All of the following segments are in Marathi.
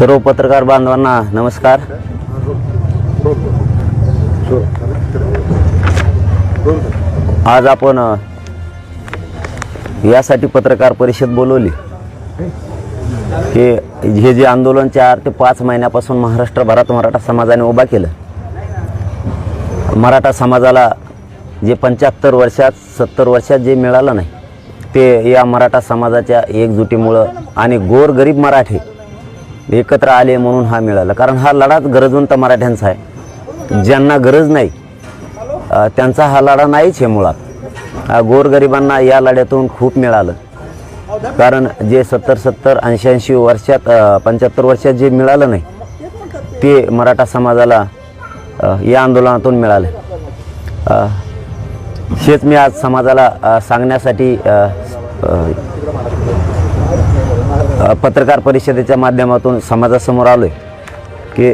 सर्व पत्रकार बांधवांना नमस्कार। आज आपण यासाठी पत्रकार परिषद बोलवली की हे जे आंदोलन 4 ते 5 महिन्यापासून महाराष्ट्रभरात मराठा समाजाने उभा केलं, मराठा समाजाला जे 75 वर्षात 70 वर्षात जे मिळालं नाही ते या मराठा समाजाच्या एकजुटीमुळे आणि गोरगरीब मराठे एकत्र आले म्हणून हा मिळाला। कारण हा लढाच गरजवंत मराठ्यांचा आहे, ज्यांना गरज नाही त्यांचा हा लढा नाहीच आहे। मुळात गोरगरिबांना या लढ्यातून खूप मिळालं, कारण जे 70 80 वर्षात 75 वर्षात जे मिळालं नाही ते मराठा समाजाला या आंदोलनातून मिळालं। हेच मी आज समाजाला सांगण्यासाठी पत्रकार परिषदेच्या माध्यमातून समाजासमोर आलोय की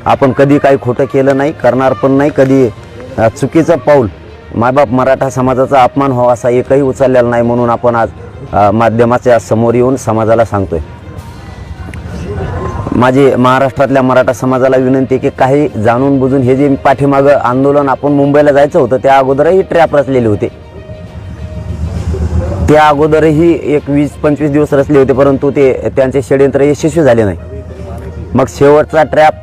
आपण कधी काही खोटं केलं नाही, करणार पण नाही, कधी चुकीचं पाऊल मायबाप मराठा समाजाचा अपमान व्हावा असा एकही उचललेला नाही, म्हणून आपण आज माध्यमाच्या समोर येऊन समाजाला सांगतोय। माझी महाराष्ट्रातल्या मराठा समाजाला विनंती आहे की काही जाणून बुजून हे जे पाठीमागं आंदोलन आपण मुंबईला जायचं होतं त्या अगोदरही ट्रॅप रचलेले होते, त्या अगोदरही एक 20-25 दिवस रचले होते, परंतु ते त्यांचे षडयंत्र यशस्वी झाले नाही। मग शेवटचा ट्रॅप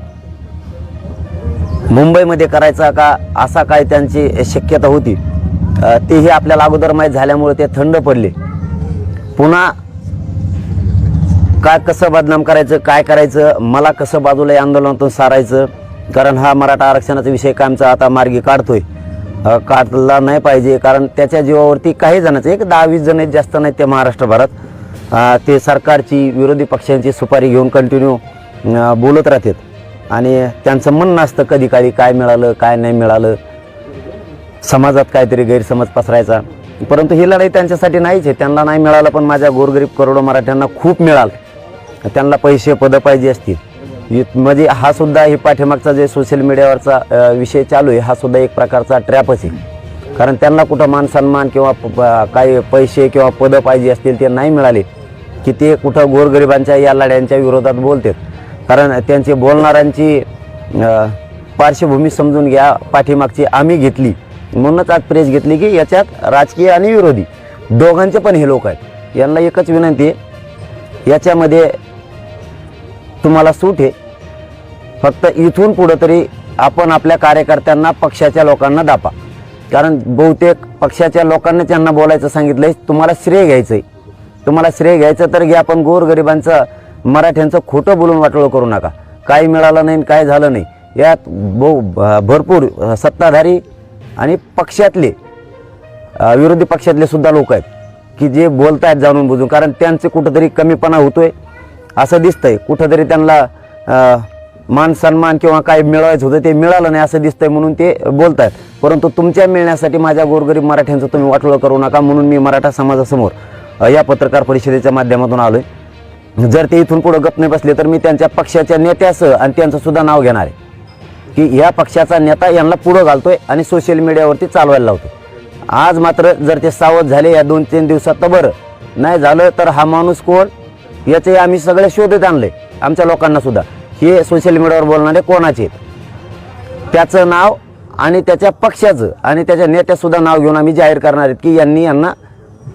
मुंबईमध्ये करायचा का असा काय त्यांची शक्यता होती तेही आपल्याला अगोदर माहीत झाल्यामुळे ते थंड पडले। पुन्हा काय कसं बदनाम करायचं, काय करायचं, मला कसं बाजूला या आंदोलनातून सारायचं, कारण हा मराठा आरक्षणाचा विषय कायमचा आता मार्गी काढतोय, काढला नाही पाहिजे। कारण त्याच्या जीवावरती काही जणांचं 10-20 जण आहेत, जास्त नाहीत ते महाराष्ट्रभरात, ते सरकारची विरोधी पक्षांची सुपारी घेऊन कंटिन्यू बोलत राहतात आणि त्यांचं म्हणणं असतं कधी काळी काय मिळालं काय नाही मिळालं, समाजात काहीतरी गैरसमज पसरायचा। परंतु ही लढाई त्यांच्यासाठी नाहीच आहे, त्यांना नाही मिळालं पण माझ्या गोरगरीब करोडो मराठ्यांना खूप मिळालं। त्यांना पैसे पदं पाहिजे असतील, म्हणजे हा सुद्धा हे पाठीमागचा जे सोशल मीडियावरचा विषय चालू आहे हा सुद्धा एक प्रकारचा ट्रॅपच आहे। कारण त्यांना कुठं मान सन्मान किंवा काही पैसे किंवा पदं पाहिजे असतील ते नाही मिळाले की ते कुठं गोरगरिबांच्या या लढ्यांच्या विरोधात बोलतात। कारण त्यांची बोलणाऱ्यांची पार्श्वभूमी समजून घ्या, पाठीमागची आम्ही घेतली म्हणूनच आज प्रेस घेतली की याच्यात राजकीय आणि विरोधी दोघांचे पण हे लोक आहेत। यांना एकच विनंती आहे, याच्यामध्ये तुम्हाला सूट आहे, फक्त इथून पुढं तरी आपण आपल्या कार्यकर्त्यांना पक्षाच्या लोकांना दापा। कारण बहुतेक पक्षाच्या लोकांना त्यांना बोलायचं सांगितलंय, तुम्हाला श्रेय घ्यायचंय, तुम्हाला श्रेय घ्यायचं तर घ्या, पण गोरगरिबांचं मराठ्यांचं खोटं बोलून वाटोळं करू नका। काही मिळालं नाही काय झालं नाही, यात भरपूर सत्ताधारी आणि पक्षातले विरोधी पक्षातले सुद्धा लोक आहेत की जे बोलत आहेत जाणून बुजून, कारण त्यांचे कुठंतरी कमीपणा होतोय असं दिसतंय, कुठंतरी त्यांना मान सन्मान किंवा काय मिळवायचं होतं ते मिळालं नाही असं दिसतंय म्हणून ते बोलत आहेत। परंतु तुमच्या मिळण्यासाठी माझ्या गोरगरीब मराठ्यांचं तुम्ही वाटोळं करू नका, म्हणून मी मराठा समाजासमोर या पत्रकार परिषदेच्या माध्यमातून आलोय। जर ते इथून पुढे गप नाही बसले तर मी त्यांच्या पक्षाच्या नेत्यासह आणि त्यांचं सुद्धा नाव घेणार आहे की या पक्षाचा नेता यांना पुढं घालतोय आणि सोशल मीडियावरती चालवायला लावतोय। आज मात्र जर ते सावध झाले या 2-3 दिवसात तर बरं, नाही झालं तर हा माणूस कोण याचे आम्ही सगळे शोधत आणले, आमच्या लोकांना सुद्धा हे सोशल मीडियावर बोलणारे कोणाचे त्याचं नाव आणि त्याच्या पक्षाचं आणि त्याच्या नेत्यासुद्धा नाव घेऊन आम्ही जाहीर करणार आहेत की यांना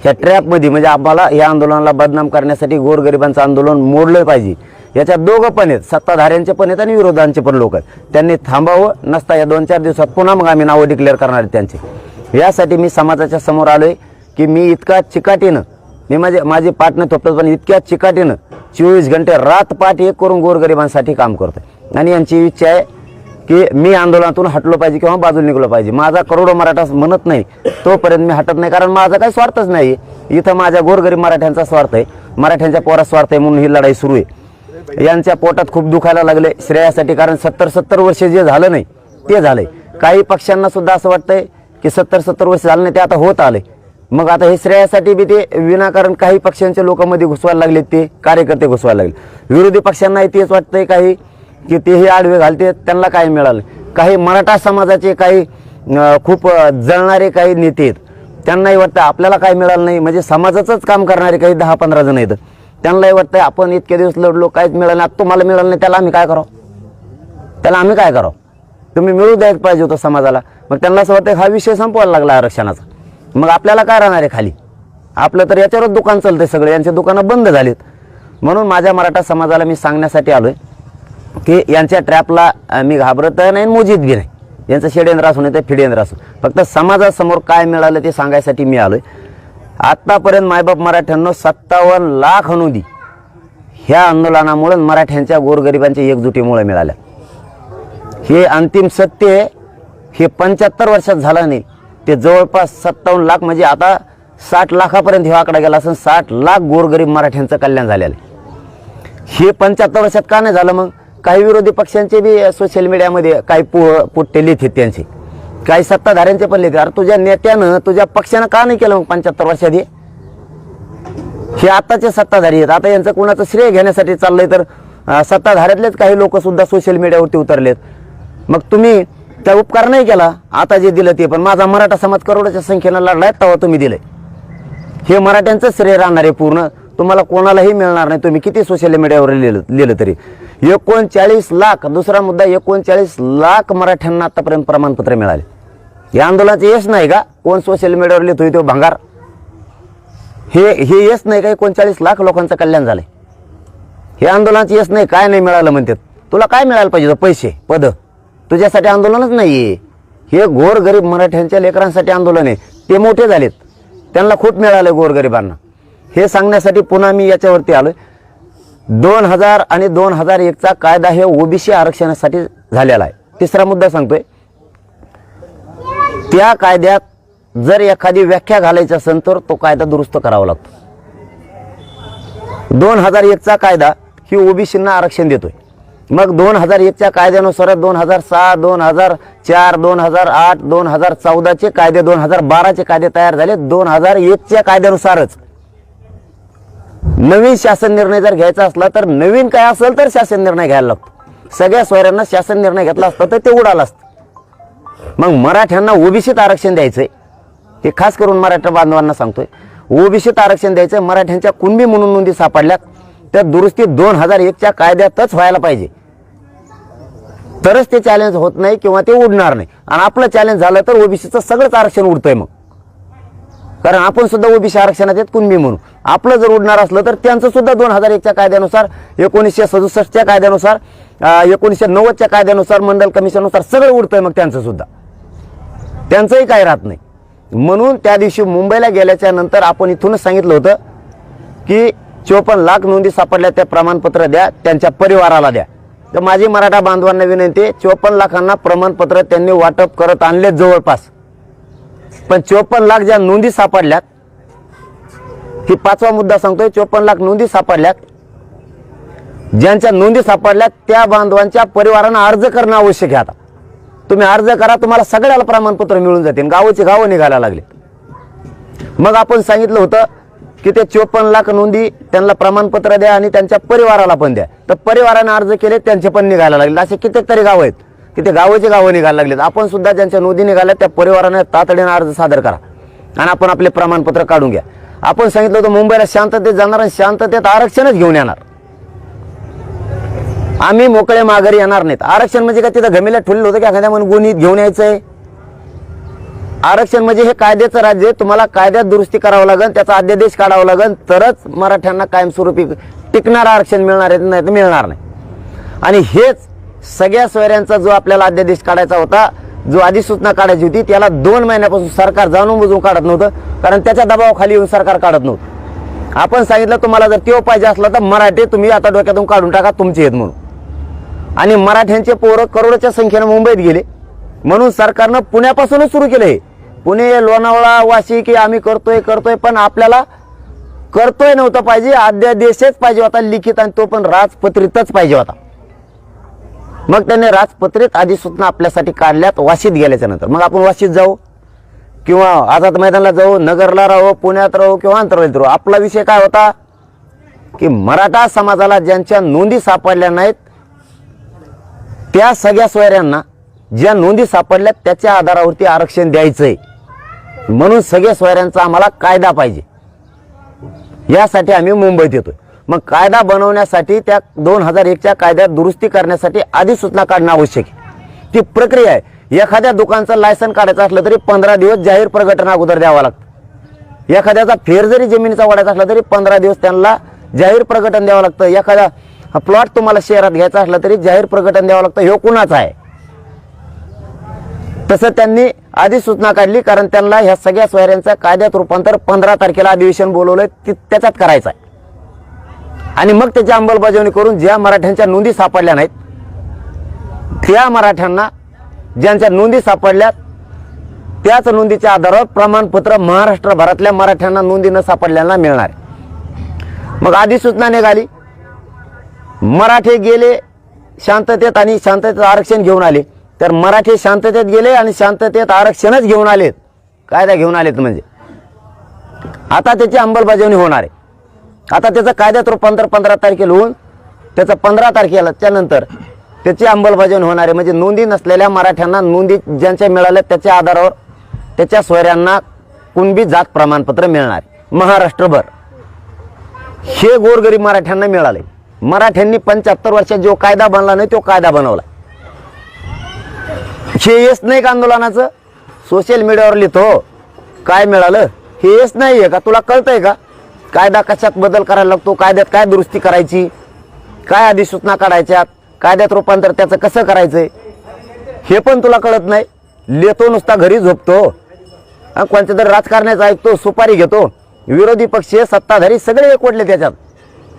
ह्या ट्रॅपमध्ये म्हणजे आम्हाला या आंदोलनाला बदनाम करण्यासाठी गोरगरिबांचं आंदोलन मोडलं पाहिजे। याच्यात दोघं पण आहेत, सत्ताधाऱ्यांचे पण आहेत आणि विरोधांचे पण लोक आहेत, त्यांनी थांबावं, नसता या 2-4 दिवसात पुन्हा मग आम्ही नावं डिक्लेअर करणार आहेत त्यांचे। यासाठी मी समाजाच्या समोर आलोय की मी इतका चिकाटीनं मी माझे पाठ नाही थोपटत पण इतक्या चिकाटीनं 24 घंटे रात पाठ एक करून गोरगरिबांसाठी काम करतोय आणि यांची इच्छा आहे की मी आंदोलनातून हटलो पाहिजे किंवा बाजूला निघलो पाहिजे। माझा करोडो मराठा म्हणत नाही तोपर्यंत मी हटत नाही, कारण माझा काही स्वार्थच नाही, इथं माझ्या गोरगरीब मराठ्यांचा स्वार्थ आहे, मराठ्यांच्या पोरात स्वार्थ आहे, म्हणून ही लढाई सुरू आहे। यांच्या पोटात खूप दुखायला लागले श्रेयासाठी, कारण 70 वर्ष जे झालं नाही ते झालंय। काही पक्षांना सुद्धा असं वाटतंय की 70 वर्ष झालं नाही ते आता होत आले, मग आता हे श्रेयासाठी बी ते विनाकारण काही पक्षांचे लोक मध्ये घुसवायला लागले, ते कार्यकर्ते घुसवायला लागले। विरोधी पक्षांनाही तेच वाटतंय काही की तेही आडवे घालते, त्यांना काय मिळालं। काही मराठा समाजाचे काही खूप जळणारे काही नेते आहेत, त्यांनाही वाटतं आपल्याला काय मिळालं नाही, म्हणजे समाजाचंच काम करणारे काही 10-15 जण आहेत त्यांनाही वाटतंय आपण इतके दिवस लढलो, काहीच मिळालं नाही, तुम्हाला मिळालं नाही, त्याला आम्ही काय करावं? तुम्ही मिळू द्यायला पाहिजे होतं समाजाला. मग त्यांना असं वाटतं हा विषय संपवायला लागला आरक्षणाचा. मग आपल्याला काय राहणार आहे खाली? आपलं तर याच्यावरच दुकान चालतंय, सगळे यांचे दुकानं बंद झालीत. म्हणून माझ्या मराठा समाजाला मी सांगण्यासाठी आलोय की यांच्या ट्रॅपला मी घाबरत नाही, मोजीत बी नाही. यांचं षड्यंत्र असू नाही तर फिडेंद्र असू, फक्त समाजासमोर काय मिळालं ते सांगायसाठी मी आलोय. आत्तापर्यंत मायबाप मराठ्यांनो 57 लाख नोंदी ह्या आंदोलनामुळे मराठ्यांच्या गोरगरिबांच्या एकजुटीमुळे मिळाल्या. हे अंतिम सत्य हे 75 वर्षात झालं नाही, ते जवळपास 57 लाख म्हणजे आता 60 लाखापर्यंत हे आकडा गेला असून 60 लाख गोरगरीब मराठ्यांचं कल्याण झालेलं आहे. हे 75 वर्षात का नाही झालं? मग काही विरोधी पक्षांचे बी सोशल मीडियामध्ये काही पुट्टे लिहित त्यांचे, काही सत्ताधाऱ्यांचे पण लिहिते. अरे तुझ्या नेत्यानं तुझ्या पक्षानं का नाही केलं मग 75 वर्षात? हे आताचे सत्ताधारी आहेत. आता यांचं कोणाचं श्रेय घेण्यासाठी चाललंय तर सत्ताधाऱ्यातलेच काही लोक सुद्धा सोशल मीडियावरती उतरलेत. मग तुम्ही त्या उपकार नाही केला, आता जे दिलं ते पण माझा मराठा समाज करोडाच्या संख्येनं लढलाय तेव्हा तुम्ही दिलंय. हे मराठ्यांचं श्रेय राहणार आहे पूर्ण, तुम्हाला कोणालाही मिळणार नाही. तुम्ही किती सोशल मीडियावर लिहिलं तरी 39 लाख, दुसरा मुद्दा 39 लाख मराठ्यांना आतापर्यंत प्रमाणपत्र मिळाले. या आंदोलनाचे यश नाही का? कोण सोशल मीडियावर लिहितोय तो भंगार, हे यश नाही का? 39 लाख लोकांचं कल्याण झालंय. हे आंदोलनाचे यश नाही, काय नाही मिळालं म्हणतात. तुला काय मिळायला पाहिजे? पैसे, पद. तुझ्यासाठी आंदोलनच नाहीये, हे गोरगरीब मराठ्यांच्या लेकरांसाठी आंदोलन आहे. ते मोठे झालेत, त्यांना खूप मिळालं गोरगरिबांना. हे सांगण्यासाठी पुन्हा मी याच्यावरती आलोय. 2000 आणि 2001चा कायदा हे ओबीसी आरक्षणासाठी झालेला आहे. तिसरा मुद्दा सांगतोय, त्या कायद्यात जर एखादी व्याख्या घालायची असेल तर तो कायदा दुरुस्त करावा लागतो. 2001चा कायदा ही ओबीसींना आरक्षण देतोय. मग 2001च्या कायद्यानुसार 2007, 2004, 2008, 2014चे कायदे, 2012चे कायदे तयार झाले. 2001च्या कायद्यानुसारच नवीन शासन निर्णय जर घ्यायचा असला तर नवीन काय असेल तर शासन निर्णय घ्यायला लागतो. सगळ्या सोयऱ्यांना शासन निर्णय घेतला असता तर ते उडालं असतं. मग मराठ्यांना ओबीसीत आरक्षण द्यायचंय, हे खास करून मराठा बांधवांना सांगतोय. ओबीसीत आरक्षण द्यायचं. मराठ्यांच्या कुणबी म्हणून नोंदी सापडल्यात, त्या दुरुस्ती 2001च्या कायद्यातच व्हायला पाहिजे, तरच ते चॅलेंज होत नाही किंवा ते उडणार नाही. आणि आपलं चॅलेंज झालं तर ओबीसीचं सगळंच आरक्षण उडतंय मग, कारण आपण सुद्धा ओबीसी आरक्षणात आहेत कुणबी म्हणून. आपलं जर उडणार असलं तर त्यांचं सुद्धा 2001च्या कायद्यानुसार, 1967च्या कायद्यानुसार, 1990च्या कायद्यानुसार, मंडल कमिशननुसार सगळं उडतंय. मग त्यांचं सुद्धा, त्यांचंही काय राहत नाही. म्हणून त्या दिवशी मुंबईला गेल्याच्या नंतर आपण इथूनच सांगितलं होतं की 54 लाख नोंदी सापडल्या, त्या प्रमाणपत्र द्या, त्यांच्या परिवाराला द्या. तर माझी मराठा बांधवांना विनंती आहे, 54 लाखांना प्रमाणपत्र त्यांनी वाटप करत आणले जवळपास. पण 54 लाख ज्या नोंदी सापडल्यात, ही 5वा मुद्दा सांगतोय, 54 लाख नोंदी सापडल्यात. ज्यांच्या नोंदी सापडल्यात त्या बांधवांच्या परिवारांना अर्ज करणं आवश्यक आहे. आता तुम्ही अर्ज करा, तुम्हाला सगळ्याला प्रमाणपत्र मिळून जातील. गावोचे गावं निघायला लागले. मग आपण सांगितलं होतं की ते 54 लाख नोंदी त्यांना प्रमाणपत्र द्या आणि त्यांच्या परिवाराला पण द्या. तर परिवाराने अर्ज केले, त्यांचे पण निघायला लागले. असे कितीतरी गाव आहेत की ते गावोचे गावं निघायला लागलेत. आपण सुद्धा ज्यांच्या नोंदी निघाल्या त्या परिवाराने तातडीने अर्ज सादर करा आणि आपण आपले प्रमाणपत्र काढून घ्या. आपण सांगितलं होतं मुंबईला शांततेत जाणार आणि शांततेत आरक्षणच घेऊन येणार. आम्ही मोकळे माघारी येणार नाहीत. आरक्षण म्हणजे काय तिथं घमेला ठेवलेलं होतं की एखाद्या म्हणून गुन्हे घेऊन यायचंय? आरक्षण म्हणजे हे कायद्याचं राज्य, तुम्हाला कायद्यात दुरुस्ती करावं लागेल, त्याचा अध्यादेश काढावा लागेल, तरच मराठ्यांना कायमस्वरूपी टिकणारं आरक्षण मिळणार आहे, नाही तर मिळणार नाही. आणि हेच सगळ्या सोयऱ्यांचा जो आपल्याला अध्यादेश काढायचा होता, जो अधिसूचना काढायची होती, त्याला 2 महिन्यापासून सरकार जाणून बुजून काढत नव्हतं, कारण त्याच्या दबावाखाली येऊन सरकार काढत नव्हतं. आपण सांगितलं तुम्हाला जर तेव्हा पाहिजे असला तर मराठी तुम्ही आता डोक्यातून काढून टाका, तुमचे आहेत म्हणून. आणि मराठ्यांचे पोरं करोडोच्या संख्येनं मुंबईत गेले, म्हणून सरकारनं पुण्यापासूनच सुरू केलं. हे पुणे, लोणावळा, वाशी की आम्ही करतोय, पण आपल्याला करतोय नव्हतं पाहिजे, अध्यादेशच पाहिजे होता लिखित, आणि तो पण राजपत्रितच पाहिजे होता. मग त्यांनी राजपत्रित अधिसूचना आपल्यासाठी काढल्यात वाशीत गेल्याच्या नंतर. मग आपण वाशीत जाऊ किंवा आझाद मैदानाला जाऊ, नगरला राहू, पुण्यात राहू किंवा आंतरराष्ट्रीय राहू, आपला विषय काय होता की मराठा समाजाला ज्यांच्या नोंदी सापडल्या नाहीत त्या सगळ्या सोयऱ्यांना ज्या नोंदी सापडल्यात त्याच्या आधारावरती आरक्षण द्यायचंय. म्हणून सगळ्या सोयऱ्यांचा आम्हाला कायदा पाहिजे, यासाठी आम्ही मुंबईत येतोय. मग कायदा बनवण्यासाठी त्या 2001च्या कायद्यात दुरुस्ती करण्यासाठी अधिसूचना काढणं आवश्यक आहे. ती प्रक्रिया आहे. एखाद्या दुकानचं लायसन काढायचं असलं तरी 15 दिवस जाहीर प्रकटन अगोदर द्यावं लागतं. एखाद्याचा फेर जरी जमिनीचा वाढायचा असला तरी 15 दिवस त्यांना जाहीर प्रकटन द्यावं लागतं. एखादा प्लॉट तुम्हाला शहरात घ्यायचा असला तरी जाहीर प्रकटन द्यावं लागतं. हे कुणाचं आहे? तसं त्यांनी अधिसूचना काढली, कारण त्यांना ह्या सगळ्या सोयऱ्यांचं कायद्यात रूपांतर 15 तारखेला अधिवेशन बोलवलंय, त्याच्यात करायचं आहे. आणि मग त्याची अंमलबजावणी करून ज्या मराठ्यांच्या नोंदी सापडल्या नाहीत त्या मराठ्यांना, ज्यांच्या नोंदी सापडल्यात त्याच नोंदीच्या आधारावर प्रमाणपत्र महाराष्ट्रभरातल्या मराठ्यांना नोंदी न सापडल्याला मिळणार. मग अधिसूचना निघाली. मराठे गेले शांततेत आणि शांततेत आरक्षण घेऊन आले. तर मराठे शांततेत गेले आणि शांततेत आरक्षणच घेऊन आलेत, कायदा घेऊन आलेत. म्हणजे आता त्याची अंमलबजावणी होणार आहे. आता त्याचं कायद्यात रूपांतर 15 तारखेला होऊन त्याचं 15 तारखेला त्यानंतर त्याची अंमलबजावणी होणार आहे. म्हणजे नोंदी नसलेल्या मराठ्यांना नोंदी ज्यांच्या मिळाल्या त्याच्या आधारावर त्याच्या सोयऱ्यांना कुणबी जात प्रमाणपत्र मिळणार महाराष्ट्रभर. हे गोरगरीब मराठ्यांना मिळाले. मराठ्यांनी 75 वर्षात जो कायदा बनला नाही तो कायदा बनवला. हे येस नाही का आंदोलनाचं? सोशल मीडियावर लिहितो काय मिळालं, हे येस नाही आहे का? तुला कळतंय का कायदा कशात बदल करायला लागतो, कायद्यात काय दुरुस्ती करायची, काय अधिसूचना काढायच्यात, कायद्यात रूपांतर त्याचं कसं करायचंय, हे पण तुला कळत नाही. लिहितो नुसता, घरी झोपतो, कोणत्या तरी राजकारण्याचं ऐकतो, सुपारी घेतो. विरोधी पक्ष सत्ताधारी सगळे एकवटले त्याच्यात.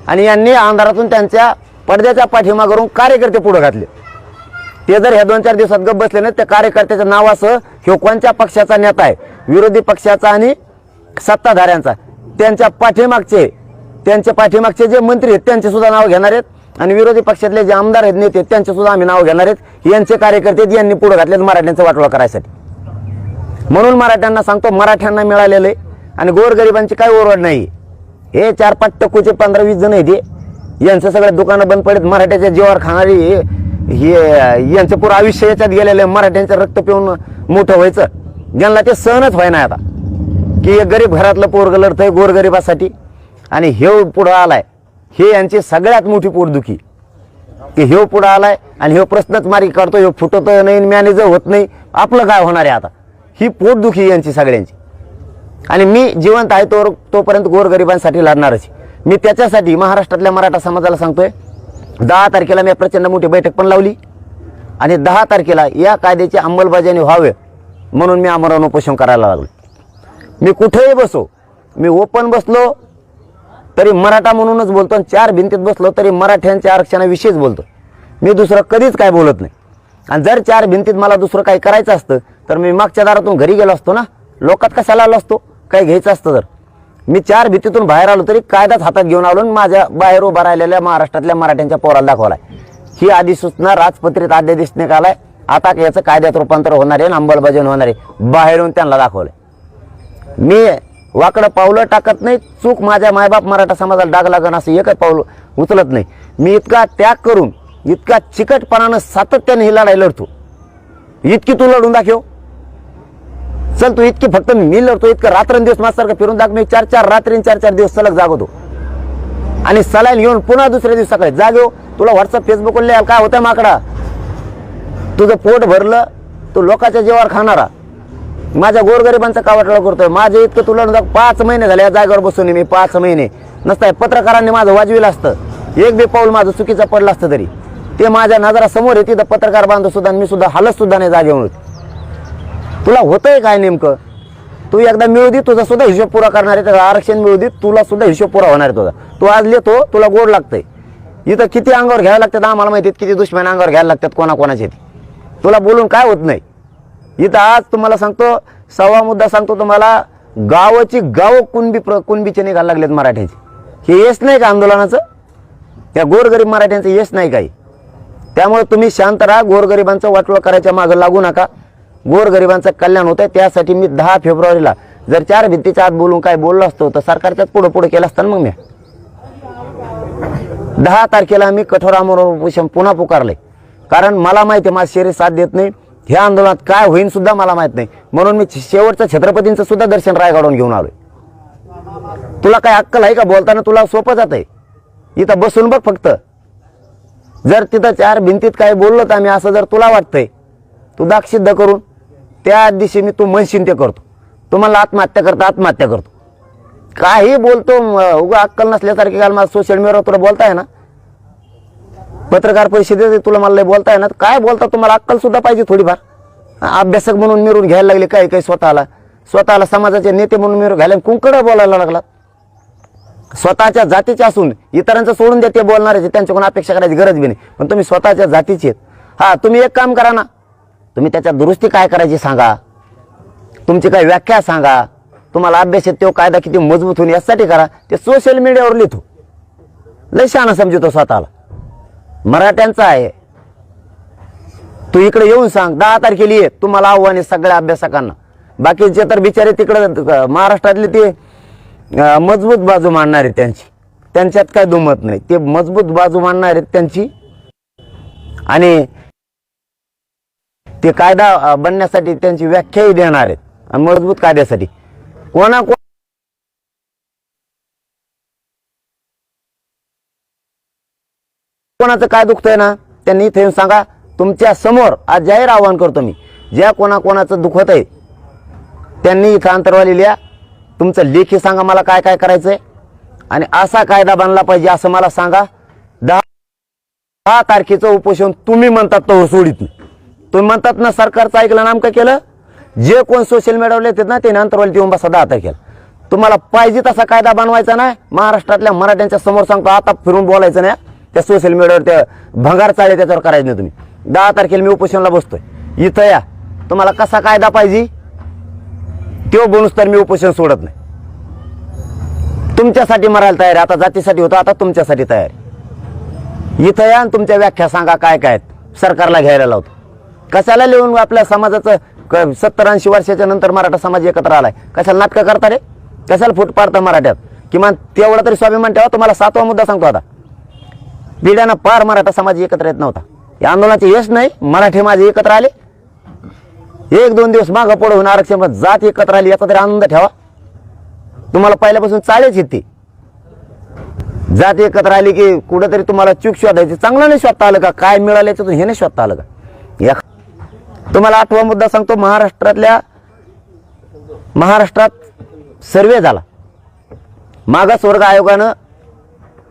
आणि यांनी अंधारातून त्यांच्या पडद्याच्या पाठीमागून कार्यकर्ते पुढे घातले. ते जर ह्या 2-4 दिवसात गप्प बसले नाही, त्या कार्यकर्त्याच्या नावासह ह्यो कोणत्या पक्षाचा नेता आहे, विरोधी पक्षाचा आणि सत्ताधाऱ्यांचा, त्यांच्या पाठीमागचे जे मंत्री आहेत त्यांचे सुद्धा नाव घेणार आहेत. आणि विरोधी पक्षातले जे आमदार आहेत, नेते, त्यांचे सुद्धा आम्ही नाव घेणार आहेत. यांचे कार्यकर्ते यांनी पुढे घातलेत मराठ्यांचं वाटोळा करायसाठी. म्हणून मराठ्यांना सांगतो, मराठ्यांना मिळालेलं आहे आणि गोरगरिबांची काय ओरड नाही. हे 4-5 टक्कूचे 15-20 जण आहेत, यांचं सगळं दुकानं बंद पडत, मराठ्याच्या जीवावर खाणारी हे यांचं पुरं आयुष्य याच्यात गेलेलं आहे. मराठ्यांचं रक्त पिऊन मोठं व्हायचं, ज्यांना ते सहनच व्हाय नाही आता, की एक गरीब घरातलं पोरग लढतंय गोरगरिबासाठी आणि हे पुढं आलाय. हे यांची सगळ्यात मोठी पोटदुखी, की हे पुढं आलाय आणि हे प्रश्नच मार्गी काढतो, हे फुटत नाही, मॅनेजर होत नाही, आपलं काय होणार आहे आता. ही पोटदुखी यांची सगळ्यांची. आणि मी जिवंत आहे तोपर्यंत गोरगरिबांसाठी लढणारच. मी त्याच्यासाठी महाराष्ट्रातल्या मराठा समाजाला सांगतोय, 10 तारखेला मी प्रचंड मोठी बैठक पण लावली आणि 10 तारखेला या कायद्याची अंमलबजावणी व्हावे म्हणून मी आमरण उपोषण करायला लागलो. मी कुठेही बसो, मी ओपन बसलो तरी मराठा म्हणूनच बोलतो आणि 4 भिंतीत बसलो तरी मराठ्यांच्या आरक्षणाविषयीच बोलतो. मी दुसरं कधीच काय बोलत नाही. आणि जर 4 भिंतीत मला दुसरं काही करायचं असतं तर मी मागच्या दारातून घरी गेलो असतो ना, लोकात कशाला आलो असतो, काही घ्यायचं असतं तर. मी 4 भिंतीतून बाहेर आलो तरी कायदाच हातात घेऊन आलो आणि माझ्या बाहेर उभा राहिलेल्या महाराष्ट्रातल्या मराठ्यांच्या पोराला दाखवलाय. ही अधिसूचना राजपत्रित अध्यादेश निघालाय. आता याचं कायद्यात रूपांतर होणार आहे आणि अंमलबजावणी होणार आहे. बाहेरून त्यांना दाखवलंय. मी वाकडं पावलं टाकत नाही. चूक माझ्या मायबाप मराठा समाजाला डाग लागण असं एकच पाऊल उचलत नाही. मी इतका त्याग करून, इतका चिकटपणानं सातत्याने ही लढाई लढतो. इतकी तू लढून दाखव, चल तू इतकी, फक्त मी लढतो इतकं रात्रंदिवस माझ्यासारखं फिरून दाख. मी 4-4 रात्री 4-4 दिवस सलग जागवतो आणि सलाईन घेऊन पुन्हा दुसऱ्या दिवस सकाळी जागेव. तुला व्हॉट्सअप फेसबुकवर लिहाल काय होतं माकडा, तुझं पोट भरलं, तू लोकांच्या जीवावर खाणारा, माझ्या गोरगरिबांचा कावटळा करतोय. माझे इतकं तुला 5 महिने झाले या जागेवर बसून मी 5 महिने नसताय. पत्रकारांनी माझं वाजविलं असतं, एक बी पाऊल माझं चुकीचं पडलं असतं तरी ते माझ्या नजरासमोर येते. तर पत्रकार बांधव सुद्धा मी सुद्धा हालत सुद्धा नाही जागेवर. तुला होतंय काय नेमकं, तू एकदा मिळू दे, तुझा सुद्धा हिशोब पुरा करणार आहे. आरक्षण मिळू दे, तुला सुद्धा हिशोब पुरा होणार आहे तुझा. तू आज लिहितो, तुला गोड लागतंय. इथं किती अंगावर घ्यायला लागतात आम्हाला माहिती, किती दुश्मन अंगावर घ्यायला लागतात कोणाकोणाचे, तुला बोलून काय होत नाही. इथं आज तुम्हाला सांगतो, 6वा मुद्दा सांगतो तुम्हाला, गावाची गाव कुणबीचे निघायला लागलेत मराठ्याचे. हे यश नाही का आंदोलनाचं, त्या गोरगरीब मराठ्यांचं यश नाही काही. त्यामुळे तुम्ही शांत राहा, गोरगरिबांचं वाटोळं करायच्या मागं लागू नका. गोरगरिबांचं कल्याण होतंय. त्यासाठी मी 10 फेब्रुवारीला जर 4 भिंतीच्या आत बोलून काय बोललो असतो तर सरकारच्याच पुढे केलं असतं ना. मग मी 10 तारखेला मी कठोर आमरण उपोषण पुन्हा पुकारलंय, कारण मला माहिती आहे माझं शरीर साथ देत नाही. ह्या आंदोलनात काय होईल सुद्धा मला माहित नाही. म्हणून मी शेवटचं छत्रपतींचं सुद्धा दर्शन रायगडून घेऊन आलोय. तुला काय अक्कल आहे का बोलताना, तुला सोपं जात आहे. इथं बसून बघ फक्त. जर तिथं चार भिंतीत काही बोललो तर आम्ही असं जर तुला वाटतंय तू दाक्षिद्ध करून त्या दिवशी मी तू म्हणशील ते करतो. तुम्हाला आत्महत्या करता आत्महत्या करतो. काही बोलतो उगा अक्कल नसल्यासारखी काल मला सोशल मीडियावर तुला बोलताय ना, पत्रकार परिषदेत तुला मला बोलताय ना, काय बोलता तुम्हाला अक्कल सुद्धा पाहिजे थोडीफार. अभ्यासक म्हणून मिरून घ्यायला लागले काही काही स्वतःला समाजाचे नेते म्हणून मिरून घ्यायला कुंकडं बोलायला लागला. स्वतःच्या जातीचे असून इतरांचं सोडून द्या ते बोलणारे त्यांच्याकडून अपेक्षा करायची गरज बी नाही, पण तुम्ही स्वतःच्या जातीचे आहेत. हा तुम्ही एक काम करा ना, तुम्ही त्याच्या दुरुस्ती काय करायची सांगा, तुमची काय व्याख्या सांगा, तुम्हाला अभ्यास आहे तो कायदा किती मजबूत होईल यासाठी करा. ते सोशल मीडियावर लिहितो लय शहाणा समजतो स्वतःला. मराठ्यांचा आहे तू इकडे येऊन सांग 10 तारखेला ये, तुम्हाला आव्हान आहे सगळ्या अभ्यासकांना. बाकीचे तर बिचारे तिकडे महाराष्ट्रातले ते मजबूत बाजू मांडणार आहेत त्यांच्यात काय दुमत नाही. ते मजबूत बाजू मांडणार आहेत त्यांची आणि ते कायदा बनण्यासाठी त्यांची व्याख्याही देणार आहेत आणि मजबूत कायद्यासाठी कोणाचं काय दुखतंय ना त्यांनी इथे येऊन सांगा. तुमच्या समोर आज जाहीर आवाहन करतो मी, ज्या कोणाकोणाचं दुखत आहे त्यांनी इथं अंतरवाली लिहा, तुमचं लेखी सांगा मला काय काय करायचंय आणि असा कायदा बनला पाहिजे असं मला सांगा. 10 तारखेचं उपोषण तुम्ही म्हणतात तो सोडित नाही. तुम्ही म्हणतात ना सरकारचं ऐकलं नामकं केलं, जे कोण सोशल मीडियावर येतात ना ते अंतरवालीत येऊन बसा 10 तारखेला. तुम्हाला पाहिजे तसा कायदा बनवायचा नाही. महाराष्ट्रातल्या मराठ्यांच्या समोर सांगतो आता फिरून बोलायचं नाही. त्या सोशल मीडियावर त्या भंगार चाळे त्याच्यावर करायचं नाही. तुम्ही 10 तारखेला मी उपोषणाला बसतोय, इथं या. तुम्हाला कसा कायदा पाहिजे तो बनूस तर मी उपोषण सोडत नाही. तुमच्यासाठी मरायला तयार आहे. आता जातीसाठी होतो, आता तुमच्यासाठी तयार आहे. इथं या आणि तुमच्या व्याख्या सांगा काय काय सरकारला घ्यायला लावतो. कशाला लिहून आपल्या समाजाचं 70-80 वर्षाच्या नंतर मराठा समाज एकत्र आलाय, कशाला नाटकं करता रे, कशाला फूट पाडता मराठ्यात. किमान तेवढा तरी स्वाभिमान ठेवा. तुम्हाला 7वा मुद्दा सांगतो आता, पिढ्यानं पार मराठा समाज एकत्र येत नव्हता. या आंदोलनाचे यश नाही, मराठी माझे एकत्र आले. 1-2 दिवस मागं पुढे होऊन आरक्षण जात एकत्र आली याचा तरी आनंद ठेवा. तुम्हाला पहिल्यापासून चालेच येते. जात एकत्र आली की कुठेतरी तुम्हाला चूक शोधायची, चांगलं नाही शोधता आलं का, काय मिळालं याच्यातून हे नाही शोधता आलं का. तुम्हाला 8वा मुद्दा सांगतो. महाराष्ट्रात सर्वे झाला, मागासवर्ग आयोगानं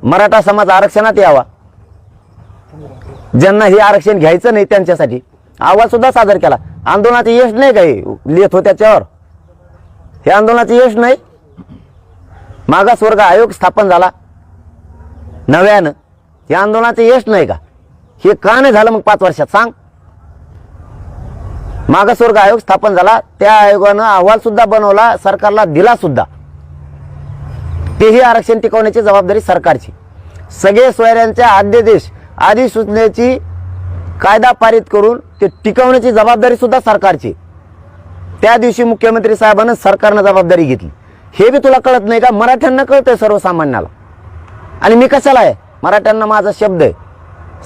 मराठा समाज आरक्षणात यावा. ज्यांना हे आरक्षण घ्यायचं नाही त्यांच्यासाठी आवाज सुद्धा सादर केला. आंदोलनाचे यश नाही काही लिहित हो त्याच्यावर, हे आंदोलनाचे यश नाही. मागासवर्ग आयोग स्थापन झाला नव्यानं, हे आंदोलनाचे यश नाही का. हे का नाही झालं मग 5 वर्षात सांग. मागासवर्ग आयोग स्थापन झाला, त्या आयोगानं अहवाल सुद्धा बनवला, सरकारला दिला सुद्धा. तेही आरक्षण टिकवण्याची जबाबदारी सरकारची. सगळे सोयऱ्यांच्या अध्यादेश अधिसूचनेची कायदा पारित करून ते टिकवण्याची जबाबदारी सुद्धा सरकारची. त्या दिवशी मुख्यमंत्री साहेबांना सरकारनं जबाबदारी घेतली. हे बी तुला कळत नाही का. मराठ्यांना कळतंय सर्वसामान्याला. आणि मी कशाला आहे, मराठ्यांना माझा शब्द आहे.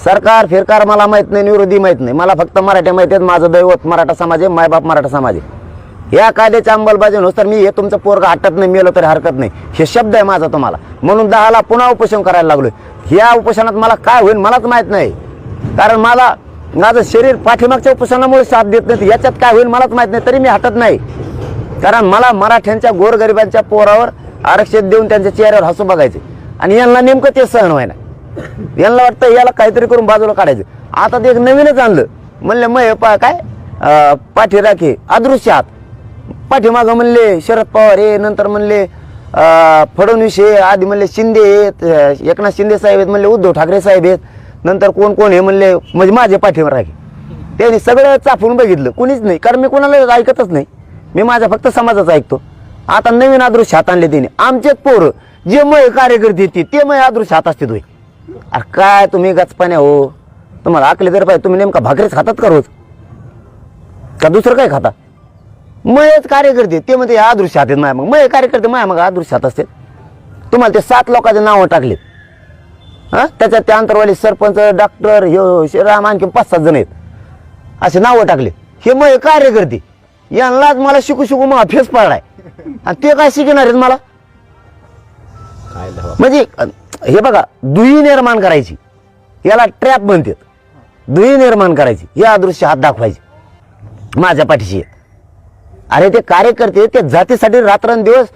सरकार फिरकार मला माहित नाही, विरोधी माहित नाही, मला फक्त मराठ्या माहिती आहेत. माझं दैवत मराठा समाज आहे, मायबाप मराठा समाज आहे. या कायद्याच्या अंमलबजावणी तर मी हे तुमचं पोरगा हटत नाही, मेलो तरी हरकत नाही, हे शब्द आहे माझा तुम्हाला. म्हणून 10ला पुन्हा उपोषण करायला लागलोय. ह्या उपोषणात मला काय होईल मलाच माहित नाही, कारण माझं शरीर पाठीमागच्या उपोषणामुळे साथ देत नाही. याच्यात काय होईल मलाच माहित नाही, तरी मी हटत नाही. कारण मला मराठ्यांच्या गोरगरिबांच्या पोरावर आरक्षण देऊन त्यांच्या चेहऱ्यावर हसू बघायचे आणि यांना नेमकं ते सहन व्हायना. यांना वाटतं याला काहीतरी करून बाजूला काढायचं. आता ते एक नवीनच आणलं, म्हणले मग काय पाठी राखे अदृश्य हात. पाठीमागं म्हणले शरद पवार हे, नंतर म्हणले फडणवीस हे, आधी म्हणले शिंदे आहेत, एकनाथ शिंदे साहेब आहेत, म्हणले उद्धव ठाकरे साहेब आहेत, नंतर कोण कोण हे म्हणले, म्हणजे माझे पाठीवर राखे. त्यांनी सगळं चाफून बघितलं, कुणीच नाही, कारण मी कोणाला ऐकतच नाही, मी माझ्या फक्त समाजाचं ऐकतो. आता नवीन अदृश्य हात आणले त्यांनी. आमचेच पोरं जे मय कार्यकर्ते येते ते मय अदृश्य हात असते. अरे काय तुम्ही गचपाने हो, तुम्हाला आकले तर पाहिजे. तुम्ही नेमका भाकरीच खातात का रोज, का दुसरं काय खाता. मयच कार्यकर्ते ते म्हणते अदृश्य हात आहेत माया, मग मय कार्यकर्ते माया मग अदृश्य हात असते. तुम्हाला ते 7 लोकांचे नावं टाकलेत. त्याच्यात त्या अंतरवाली सरपंच, डॉक्टर, श्रीराम, आणखी 5-7 जण आहेत, असे नावं टाकले. हे मय कार्यकर्ते, यांनाच मला शिकू शिकू मग फेस पडलाय आणि ते काय शिकणार आहेत मला. म्हणजे हे बघा दुही निर्माण करायची, याला ट्रॅप म्हणतात. दुही निर्माण करायची, हे अदृश्य हात दाखवायचे माझ्या पाठीशी आहेत. अरे ते कार्यकर्ते ते जातीसाठी रात्रंदिवस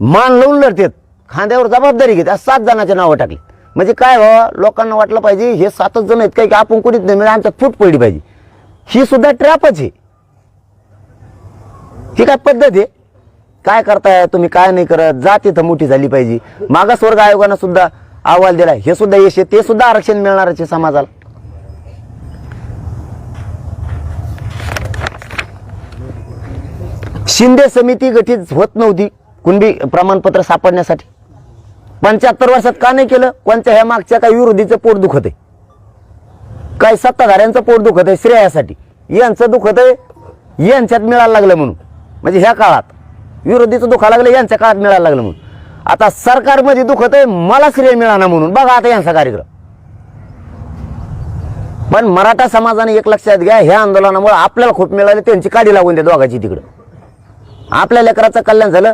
मान लावून लढतात, खांद्यावर जबाबदारी घेतात. 7 जणांचे नावं टाकली म्हणजे काय व्हावं, लोकांना वाटलं पाहिजे हे 7च जण आहेत काय की आपण कोणीच नाही, म्हणजे आमच्यात फूट पडली पाहिजे. ही सुद्धा ट्रॅपच आहे. ही काय पद्धत आहे? काय करताय तुम्ही, काय नाही करत. जात इथं मोठी झाली पाहिजे. मागासवर्ग आयोगानं सुद्धा अहवाल दिलाय, हे सुद्धा यश आहे, ते सुद्धा आरक्षण मिळणारच आहे समाजाला. शिंदे समिती गठीत होत नव्हती कुणबी प्रमाणपत्र सापडण्यासाठी. 75 वर्षात का नाही केलं? कोणत्या ह्या मागच्या काही विरोधीचं पोट दुखत आहे, काही सत्ताधाऱ्यांचं पोट दुखत आहे श्रेयासाठी, यांचं दुखत आहे यांच्यात मिळायला लागलं म्हणून. म्हणजे ह्या काळात विरोधीचं दुखायला लागलं, यांच्या काळात मिळायला लागलं म्हणून. आता सरकारमध्ये दुखत आहे मला श्रेय मिळाना म्हणून. बघा आता यांचा कार्यक्रम. पण मराठा समाजाने एक लक्षात घ्या, ह्या आंदोलनामुळे आपल्याला खूप मिळाले, त्यांची काडी लागून द्या दोघांची तिकडं. आपल्या लेकराचं कल्याण झालं.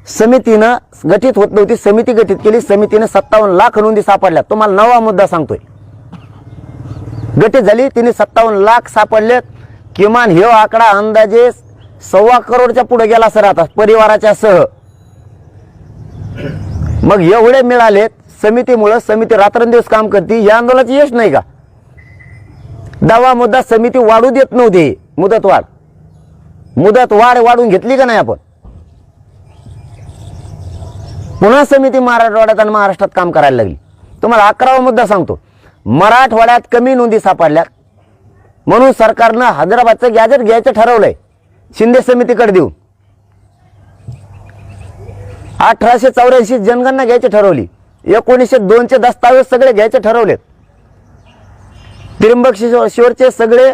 समितीनं गठीत होत नव्हती, समिती गठीत केली. समितीनं 57 लाख नोंदी सापडल्या. तुम्हाला नवा मुद्दा सांगतोय. गठीत झाली, तिने 57 लाख सापडलेत. किमान हे आकडा अंदाजे 1.25 करोडच्या पुढे गेला सर आता परिवाराच्या सह. मग एवढे मिळालेत समितीमुळे. समिती रात्रंदिवस काम करते. या आंदोलनाचं यश नाही का? दावा मुद्दा समिती वाढू देत नव्हती. मुदत वाढ वाढून घेतली का नाही आपण? पुन्हा समिती मराठवाड्यात आणि महाराष्ट्रात काम करायला लागली. तुम्हाला 11वा मुद्दा सांगतो. मराठवाड्यात कमी नोंदी सापडल्या म्हणून सरकारनं हैदराबादचं गॅजेट घ्यायचं ठरवलंय शिंदे समितीकडे देऊन. 1884 जनगणना घ्यायची ठरवली. 1902चे दस्तावेज सगळे घ्यायचे ठरवलेत. त्र्यंबकेश्वरचे सगळे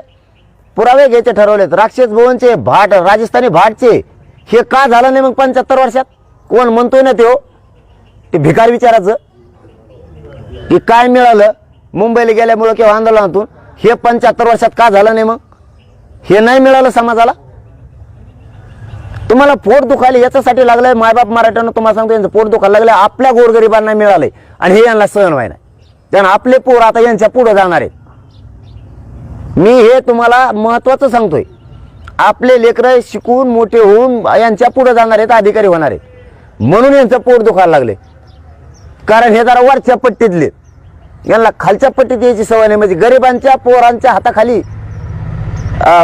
पुरावे घ्यायचे ठरवलेत. राक्षस भवनचे भाट, राजस्थानी भाटचे. हे का झालं नाही मग 75 वर्षात? कोण म्हणतोय ना ते भिकार विचाराचं की काय मिळालं मुंबईला गेल्यामुळं किंवा आंदोलनातून, हे 75 वर्षात का झालं नाही? मग हे नाही मिळालं समाजाला. तुम्हाला पोट दुखायला याच्यासाठी लागलंय. मायबाप मराठ्यांना तुम्हाला सांगतो यांचं पोट दुखायला लागलंय. आपल्या गोरगरिबांना मिळालंय आणि हे यांना सहन व्हाय नाही. त्यानं आपले पोर आता यांच्या पुढे जाणार आहेत. मी हे तुम्हाला महत्वाचं सांगतोय. आपले लेकरं शिकून मोठे होऊन यांच्या पुढे जाणार आहेत, अधिकारी होणार आहेत. म्हणून यांचं पोट दुखायला लागले. कारण हे जरा वरच्या पट्टीतले, यांना खालच्या पट्टीत यायची सवय नाही. म्हणजे गरिबांच्या पोरांच्या हाताखाली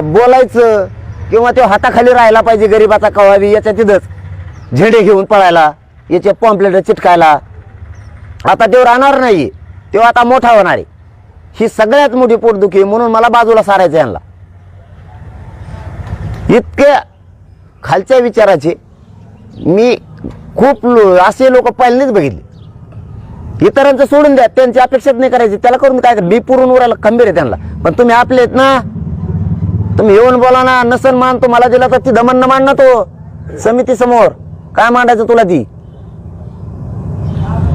बोलायचं किंवा तो हाताखाली राहायला पाहिजे. गरिबाचा कवाबी याच्या तिथंच झेंडे घेऊन पळायला, याचे पॉम्पलेट चिटकायला. आता तो राहणार नाही, तो आता मोठा होणार आहे. ही सगळ्यात मोठी पोटदुखी. म्हणून मला बाजूला सारायचं यांना. इतके खालच्या विचाराचे मी खूप असे लोक पहिल्यांदाच बघितले. इतरांचं सोडून द्या, त्यांची अपेक्षाच नाही करायची. त्याला करून काय मी पुरून उरायला खंबीर आहे त्यांना. पण तुम्ही आपले आहेत ना, तुम्ही येऊन बोला ना. नसन मान तुम्हाला दिला तर ती दमन मान ना. तो समिती समोर काय मांडायचं तुला?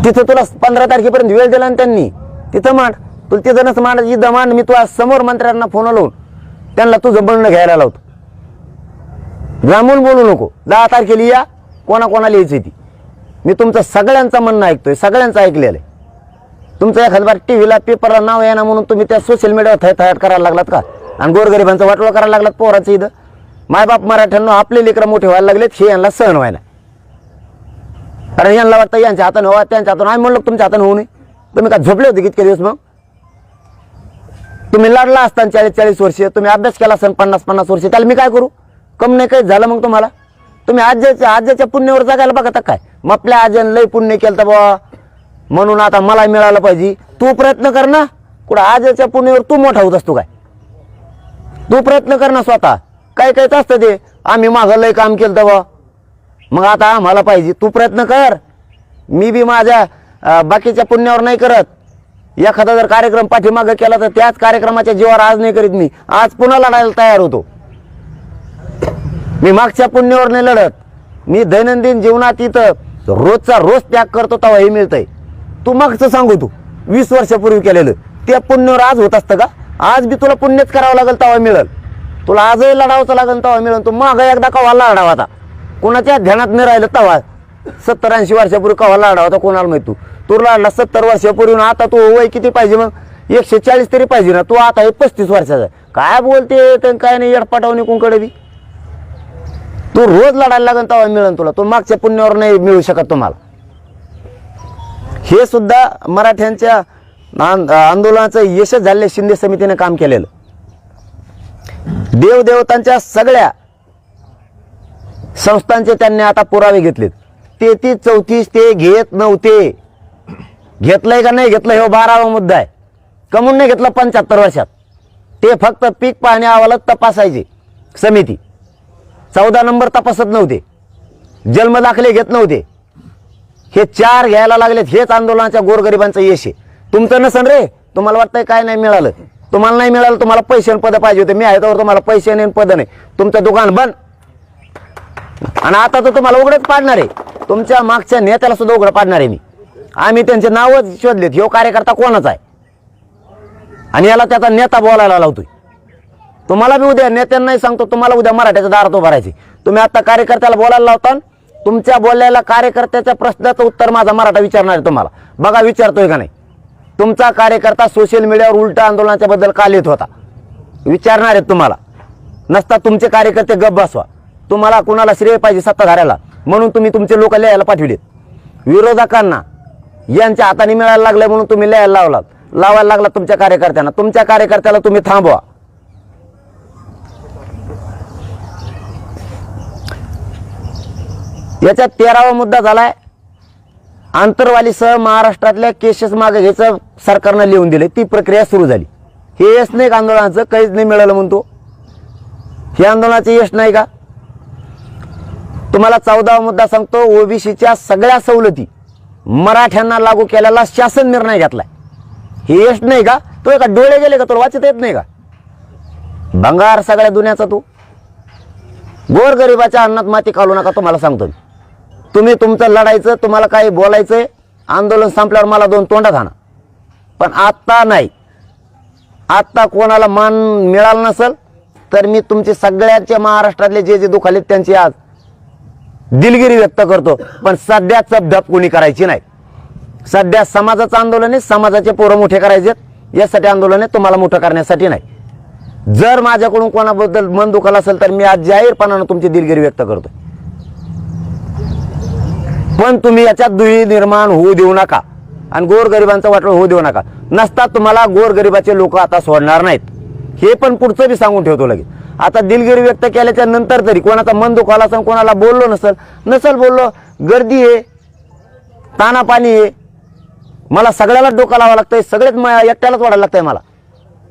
तिथं तुला 15 तारखेपर्यंत वेळ दिला ना त्यांनी, तिथं मांड. तुला तिथं नस मांडायची दमान. मी तुला समोर मंत्र्यांना फोन लावून त्यांना तुझं बोलणं घ्यायला लावतो. लांबून बोलू नको. 10 तारखेला या, कोणाला यायची ती. मी तुमचं सगळ्यांचं म्हणणं ऐकतोय, सगळ्यांचं ऐकलेलं आहे. तुमचं एखाद्या टीव्हीला पेपरला नाव आहे ना म्हणून तुम्ही त्या सोशल मीडियावर थैथयाट करायला लागलात का? आणि गोरगरिबांचं वाटोळं करायला लागलात पोराचं. इथं मायबाप मराठ्यांना आपले लेकरं मोठे व्हायला लागलेत, हे यांना सहन व्हायला. कारण यांना वाटतं यांच्या हाताने व्हावं, त्यांच्या हाताने. आम्ही म्हणलो तुमच्या हाताने होऊ नये. तुम्ही का झोपले होते कितके दिवस? मग तुम्ही लढला असताना 40-40 वर्ष, तुम्ही अभ्यास केला असताना 50-50 वर्ष, त्याला मी काय करू? कम नाही काही झालं मग तुम्हाला? तुम्ही आज्याच्या पुण्यावर जगायला बघता काय? मग आपल्या आज्यानं लय पुण्य केलं तर बाबा म्हणून आता मला मिळालं पाहिजे. तू प्रयत्न कर ना. कुठं आज्याच्या पुण्यावर तू मोठा होत असतो काय? तू प्रयत्न कर ना स्वतः. काय कायच असतं ते आम्ही मागं लय काम केलं तर बा मग आता आम्हाला पाहिजे. तू प्रयत्न कर. मी बी माझ्या बाकीच्या पुण्यावर नाही करत. एखादा जर कार्यक्रम पाठीमागं केला तर त्याच कार्यक्रमाच्या जीवावर आज नाही करीत. मी आज पुन्हा लढायला तयार होतो. मी मागच्या पुण्यावर नाही लढत. मी दैनंदिन जीवनात इथं रोजचा रोज त्याग करतो तेव्हा हे मिळतंय. तू मागचं सांगू, तू 20 वर्षापूर्वी केलेलं त्या पुण्यावर आज होत असतं का? आज बी तुला पुण्यच करावं लागेल तेव्हा मिळेल. तुला आजही लढावचं लागेल तेव्हा मिळेल. तू मागं एकदा कवा लढावा होता, कोणाच्या ध्यानात नाही राहिलं तेव्हा. 70-80 वर्षापूर्वी कवा लढावा होता कोणाला माहित. तुला 70 वर्षापूर्वी आता तू वय किती पाहिजे मग 140 तरी पाहिजे ना. तू आता हे 35 वर्षाचा काय बोलते तर काय नाही येडपाटावून कुंकडे बी. तू रोज लढायला लागेल तेव्हा मिळेल तुला. तो मागच्या पुण्यावर नाही मिळू शकत तुम्हाला. हे सुद्धा मराठ्यांच्या आंदोलनाचं यश झाले शिंदे समितीने काम केलेलं. देवदेवतांच्या सगळ्या संस्थांचे त्यांनी आता पुरावे घेतलेत. 33-34 ते घेत नव्हते. घेतलंय का नाही घेतलं हे 12वा मुद्दा आहे. कमून नाही घेतलं 75 वर्षात. ते फक्त पीक पाहण्या अहवालात तपासायचे समिती. 14 नंबर तपासत नव्हते. जन्मदाखले घेत नव्हते. हे 4 घ्यायला लागलेत. हेच आंदोलनाच्या गोरगरिबांचं यश आहे. तुमचं नसन रे. तुम्हाला वाटतंय काय नाही मिळालं. तुम्हाला नाही मिळालं. तुम्हाला पैसे आणि पद पाहिजे होते. मी आहे तर तुम्हाला पैसे नाही पद नाही. तुमचं दुकान बंद. आणि आता तर तुम्हाला उघडच पाडणार आहे. तुमच्या मागच्या नेत्याला सुद्धा उघड पाडणार आहे मी. आम्ही त्यांचे नावच शोधलेत. ह्यो कार्यकर्ता कोणाचा आहे आणि याला त्याचा नेता बोलायला लावतोय. तुम्हाला बी उद्या नेत्यांनाही सांगतो. तुम्हाला उद्या मराठ्याच्या दारात उभं राहायचे. तुम्ही आता कार्यकर्त्याला बोलायला लावता. तुमच्या बोललेल्या कार्यकर्त्याच्या प्रश्नाचं उत्तर माझा मराठा विचारणार आहे तुम्हाला. बघा विचारतोय का नाही. तुमचा कार्यकर्ता सोशल मीडियावर उलट आंदोलनाच्या बद्दल का लिहित होता विचारणार आहेत तुम्हाला. नसता तुमचे कार्यकर्ते गप्प बसवा. तुम्हाला कुणाला श्रेय पाहिजे सत्ताधाऱ्याला म्हणून तुम्ही तुमचे लोक लिहायला पाठविलेत. विरोधकांना यांच्या हाताने मिळायला लागले म्हणून तुम्ही लिहायला लावायला लागला तुमच्या कार्यकर्त्यांना. तुमच्या कार्यकर्त्याला तुम्ही थांबवा. याच्यात 13वा मुद्दा झालाय आंतरवालीसह महाराष्ट्रातल्या केसेस मागे घ्यायचं सरकारनं लिहून दिले. ती प्रक्रिया सुरू झाली. हे यश नाही का आंदोलनाचं. काहीच नाही मिळालं म्हणतो. हे आंदोलनाचे यश नाही का. तुम्हाला 14वा मुद्दा सांगतो. ओबीसीच्या सगळ्या सवलती मराठ्यांना लागू केलेला शासन निर्णय घेतलाय. हे यश नाही का. तो एका डोळे गेले का तुला वाचता येत नाही का. भंगार सगळ्या दुनियाचा तू. गोरगरिबाच्या अन्नात माती घालू नका तुम्हाला सांगतो. तुम्ही तुमचं लढायचं. तुम्हाला काही बोलायचंय. आंदोलन संपल्यावर मला 2 तोंडात आणा. पण आत्ता नाही. आत्ता कोणाला मान मिळाला नसेल तर मी तुमचे सगळ्यांचे महाराष्ट्रातले जे दुखालेत त्यांची आज दिलगिरी व्यक्त करतो. पण सध्या चपधप कोणी करायची नाही. सध्या समाजाचं आंदोलन आहे. समाजाचे पोरं मोठे करायचे यासाठी आंदोलन आहे. तुम्हाला मोठं करण्यासाठी नाही. जर माझ्याकडून कोणाबद्दल मन दुखाला असेल तर मी आज जाहीरपणानं तुमची दिलगिरी व्यक्त करतो. पण तुम्ही याच्यात दुही निर्माण होऊ देऊ नका आणि गोरगरिबांचं वाटोळ होऊ देऊ नका. नसता तुम्हाला गोरगरिबाचे लोक आता सोडणार नाहीत. हे पण पुढचं बी सांगून ठेवतो लगेच. आता दिलगिरी व्यक्त केल्याच्या नंतर तरी कोणाचा मन दुखाला असेल कोणाला बोललो नसेल बोललो. गर्दी आहे. तानापाणी आहे. मला सगळ्यालाच डोकं लावावं लागतंय. सगळेच एकट्यालाच वाढायला लागतंय मला.